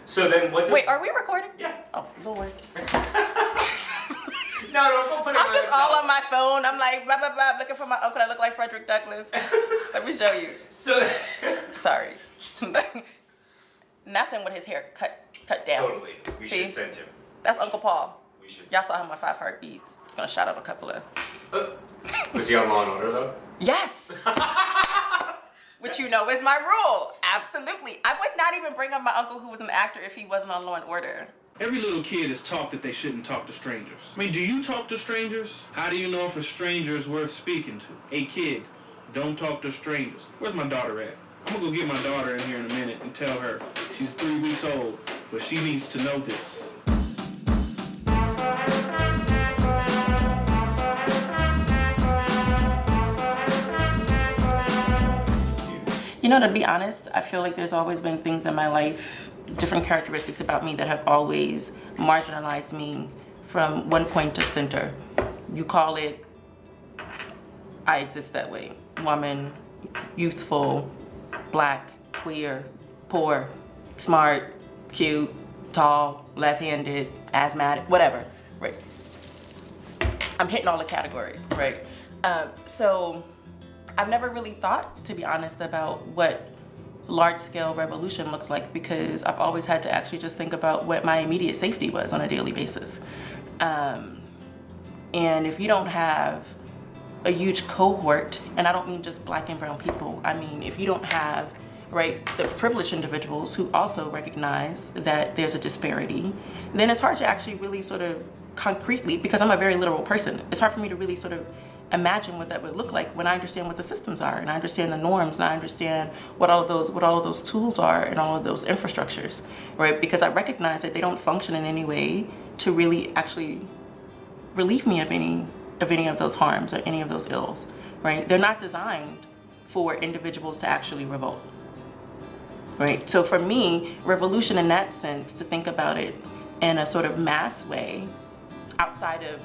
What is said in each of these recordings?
So then what? Wait, are we recording? Yeah. Oh Lord. No, don't put it I'm on just yourself. all on my phone. I'm like, blah, blah, blah, looking for my uncle that look like Frederick Douglass. Let me show you. So. Sorry. Not saying with his hair cut down. Totally. We See? should send him. That's Uncle Paul. We should. Y'all saw him on 5 Heartbeats. Just gonna shout out a couple of. Was he on Law and Order though? Yes. Which you know is my rule. Absolutely. I would not even bring up my uncle who was an actor if he wasn't on Law and Order. Every little kid is taught that they shouldn't talk to strangers. I mean, do you talk to strangers? How do you know if a stranger is worth speaking to? Hey kid, don't talk to strangers. Where's my daughter at? I'm gonna go get my daughter in here in a minute and tell her she's 3 weeks old, but she needs to know this. You know, to be honest, I feel like there's always been things in my life, different characteristics about me that have always marginalized me from one point of center. You call it, I exist that way. Woman, youthful, black, queer, poor, smart, cute, tall, left-handed, asthmatic, whatever, right? I'm hitting all the categories, right? So I've never really thought, to be honest, about what large-scale revolution looks like, because I've always had to actually just think about what my immediate safety was on a daily basis. And if you don't have a huge cohort, and I don't mean just black and brown people, I mean if you don't have, right, the privileged individuals who also recognize that there's a disparity, then it's hard to actually really sort of concretely, because I'm a very literal person, it's hard for me to really sort of imagine what that would look like when I understand what the systems are, and I understand the norms, and I understand what all of those tools are and all of those infrastructures, right? Because I recognize that they don't function in any way to really actually relieve me of any of those harms or any of those ills, right? They're not designed for individuals to actually revolt, right? So for me, revolution in that sense, to think about it in a sort of mass way, outside of,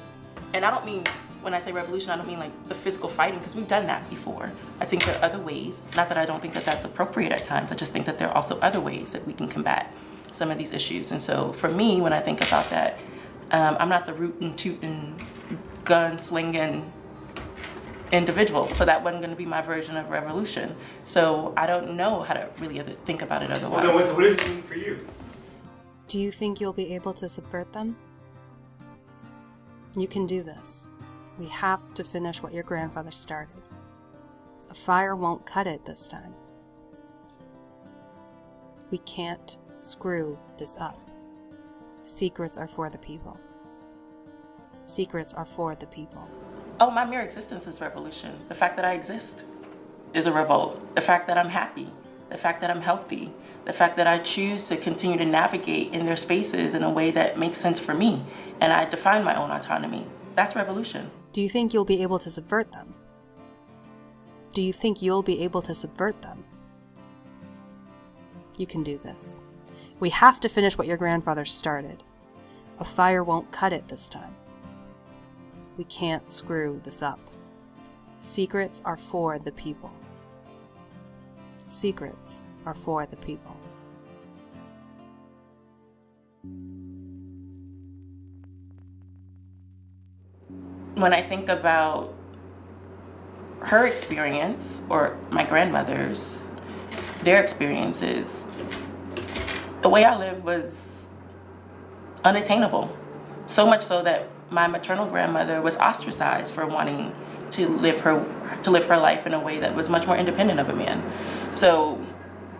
and I don't mean, when I say revolution, I don't mean like the physical fighting, because we've done that before. I think there are other ways, not that I don't think that that's appropriate at times, I just think that there are also other ways that we can combat some of these issues. And so for me, when I think about that, I'm not the rootin', tootin', gun slinging individual. So that wasn't gonna be my version of revolution. So I don't know how to really think about it otherwise. Well, then what does it mean for you? Do you think you'll be able to subvert them? You can do this. We have to finish what your grandfather started. A fire won't cut it this time. We can't screw this up. Secrets are for the people. Secrets are for the people. Oh, my mere existence is revolution. The fact that I exist is a revolt. The fact that I'm happy, the fact that I'm healthy, the fact that I choose to continue to navigate in their spaces in a way that makes sense for me, and I define my own autonomy. That's revolution. Do you think you'll be able to subvert them? Do you think you'll be able to subvert them? You can do this. We have to finish what your grandfather started. A fire won't cut it this time. We can't screw this up. Secrets are for the people. Secrets are for the people. When I think about her experience, or my grandmother's, their experiences, the way I lived was unattainable. So much so that my maternal grandmother was ostracized for wanting to live her life in a way that was much more independent of a man. So,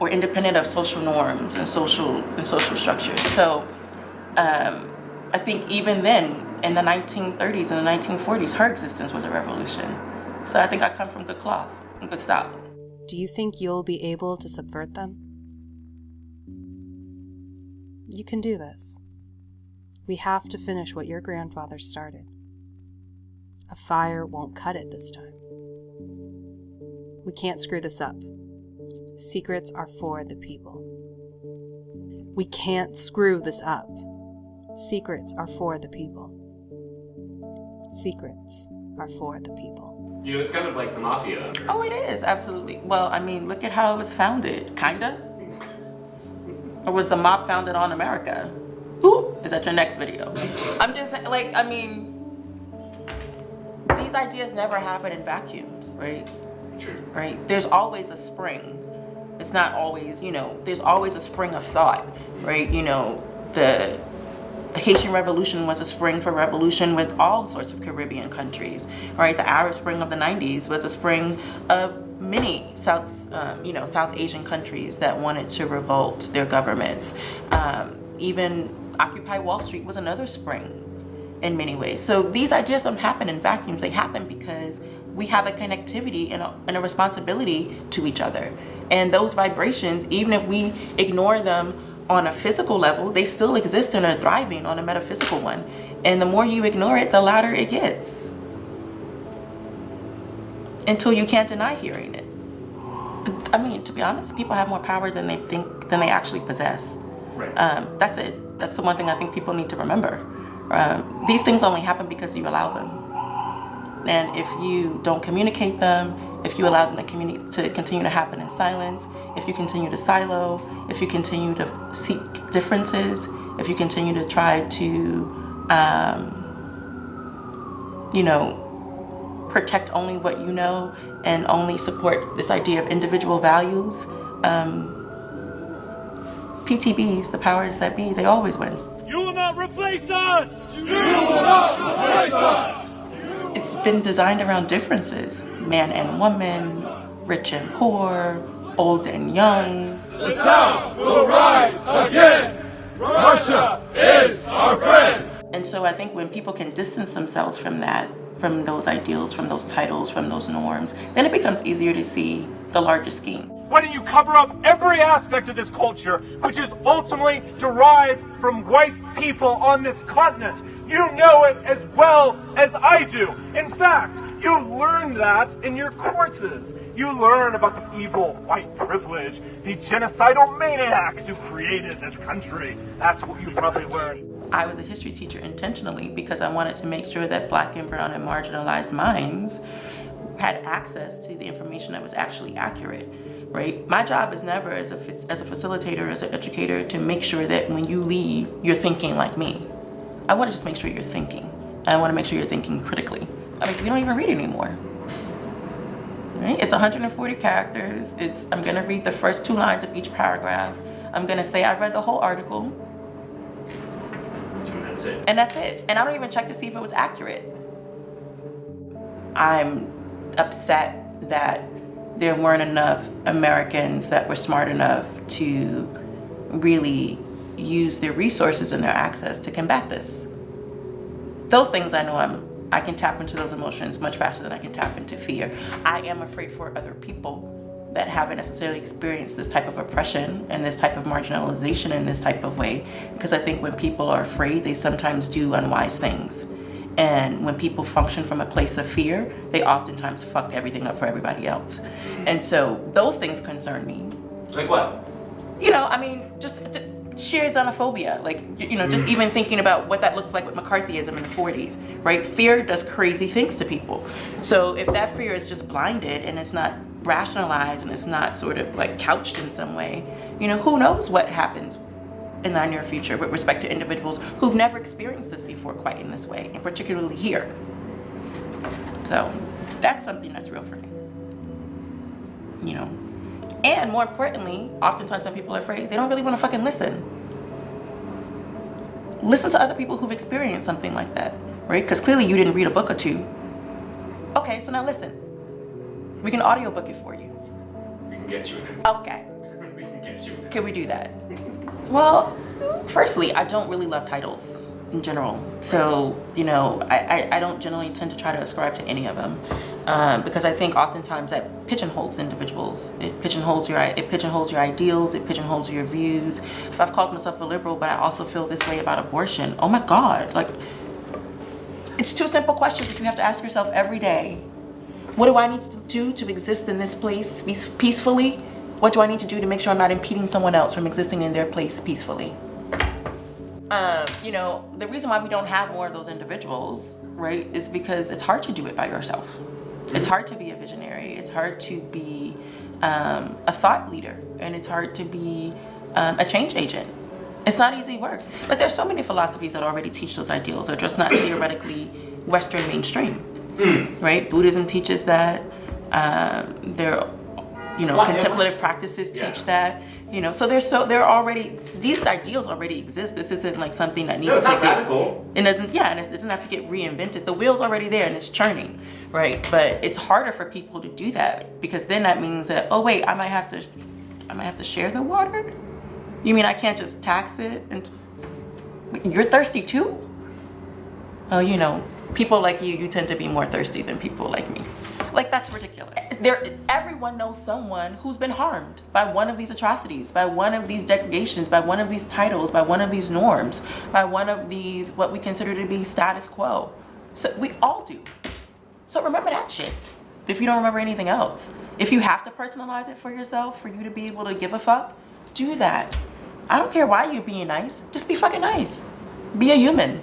or independent of social norms and social structures. So I think even then, in the 1930s and the 1940s, her existence was a revolution. So I think I come from good cloth and good stock. Do you think you'll be able to subvert them? You can do this. We have to finish what your grandfather started. A fire won't cut it this time. We can't screw this up. Secrets are for the people. We can't screw this up. Secrets are for the people. Secrets are for the people. You know, it's kind of like the mafia. Oh, it is, absolutely. Well, I mean, look at how it was founded, kinda. Or was the mob founded on America? Ooh, is that your next video? I'm just like, I mean, these ideas never happen in vacuums, right? True. Right? There's always a spring. It's not always, there's always a spring of thought, right? The Haitian Revolution was a spring for revolution with all sorts of Caribbean countries, right? The Arab Spring of the 90s was a spring of many South Asian countries that wanted to revolt their governments. Even Occupy Wall Street was another spring in many ways. So these ideas don't happen in vacuums. They happen because we have a connectivity and a responsibility to each other. And those vibrations, even if we ignore them on a physical level, they still exist and are thriving on a metaphysical one. And the more you ignore it, the louder it gets. Until you can't deny hearing it. I mean, to be honest, people have more power than they actually possess. Right. That's it. That's the one thing I think people need to remember. These things only happen because you allow them. And if you don't communicate them, if you allow them to continue to happen in silence, if you continue to silo, if you continue to seek differences, if you continue to try to, protect only what you know and only support this idea of individual values, PTBs, the powers that be, they always win. You will not replace us! You will not replace us! It's been designed around differences. Man and woman, rich and poor, old and young. The South will rise again! Russia is our friend! And so I think when people can distance themselves from that, from those ideals, from those titles, from those norms, then it becomes easier to see the larger scheme. Why don't you cover up every aspect of this culture, which is ultimately derived from white people on this continent? You know it as well as I do. In fact, you learn that in your courses. You learn about the evil white privilege, the genocidal maniacs who created this country. That's what you probably learned. I was a history teacher intentionally because I wanted to make sure that Black and brown and marginalized minds had access to the information that was actually accurate, right? My job is never as a facilitator, as an educator, to make sure that when you leave, you're thinking like me. I want to just make sure you're thinking. And I want to make sure you're thinking critically. I mean, we don't even read anymore. Right? It's 140 characters. I'm going to read the first 2 lines of each paragraph. I'm going to say I've read the whole article. And that's it. And that's it. And I don't even check to see if it was accurate. I'm upset that there weren't enough Americans that were smart enough to really use their resources and their access to combat this. Those things I know I can tap into those emotions much faster than I can tap into fear. I am afraid for other people that haven't necessarily experienced this type of oppression and this type of marginalization in this type of way, because I think when people are afraid, they sometimes do unwise things. And when people function from a place of fear, they oftentimes fuck everything up for everybody else. And so those things concern me. Like what? Just sheer xenophobia. Just even thinking about what that looks like with McCarthyism in the 40s, right? Fear does crazy things to people. So if that fear is just blinded and it's not rationalized and it's not sort of like couched in some way, who knows what happens in the near future with respect to individuals who've never experienced this before quite in this way, and particularly here. So that's something that's real for me. And more importantly, oftentimes when people are afraid, they don't really want to fucking listen. Listen to other people who've experienced something like that, right? Because clearly you didn't read a book or 2. Okay, so now listen. We can audiobook it for you. We can get you in it. Okay. We can get you in it. Can we do that? Well, firstly, I don't really love titles in general. So, I don't generally tend to try to ascribe to any of them. Because I think oftentimes that pigeonholes individuals. It pigeonholes your ideals, it pigeonholes your views. If I've called myself a liberal, but I also feel this way about abortion, oh my God, it's 2 simple questions that you have to ask yourself every day. What do I need to do to exist in this place peacefully? What do I need to do to make sure I'm not impeding someone else from existing in their place peacefully? The reason why we don't have more of those individuals, right, is because it's hard to do it by yourself. It's hard to be a visionary. It's hard to be a thought leader. And it's hard to be a change agent. It's not easy work. But there's so many philosophies that already teach those ideals. They're just not theoretically Western mainstream, right? Buddhism teaches that. Contemplative practices teach that. So they're already, these ideals already exist. This isn't like something that needs it's to not get radical. and it doesn't have to get reinvented. The wheel's already there and it's churning, right? But it's harder for people to do that, because then that means that, oh wait, I might have to share the water. You mean I can't just tax it? And you're thirsty too? Oh, people like you tend to be more thirsty than people like me. Like, that's ridiculous. Everyone knows someone who's been harmed by one of these atrocities, by one of these degradations, by one of these titles, by one of these norms, by one of these what we consider to be status quo. So we all do. So remember that shit if you don't remember anything else. If you have to personalize it for yourself, for you to be able to give a fuck, do that. I don't care why you're being nice. Just be fucking nice. Be a human.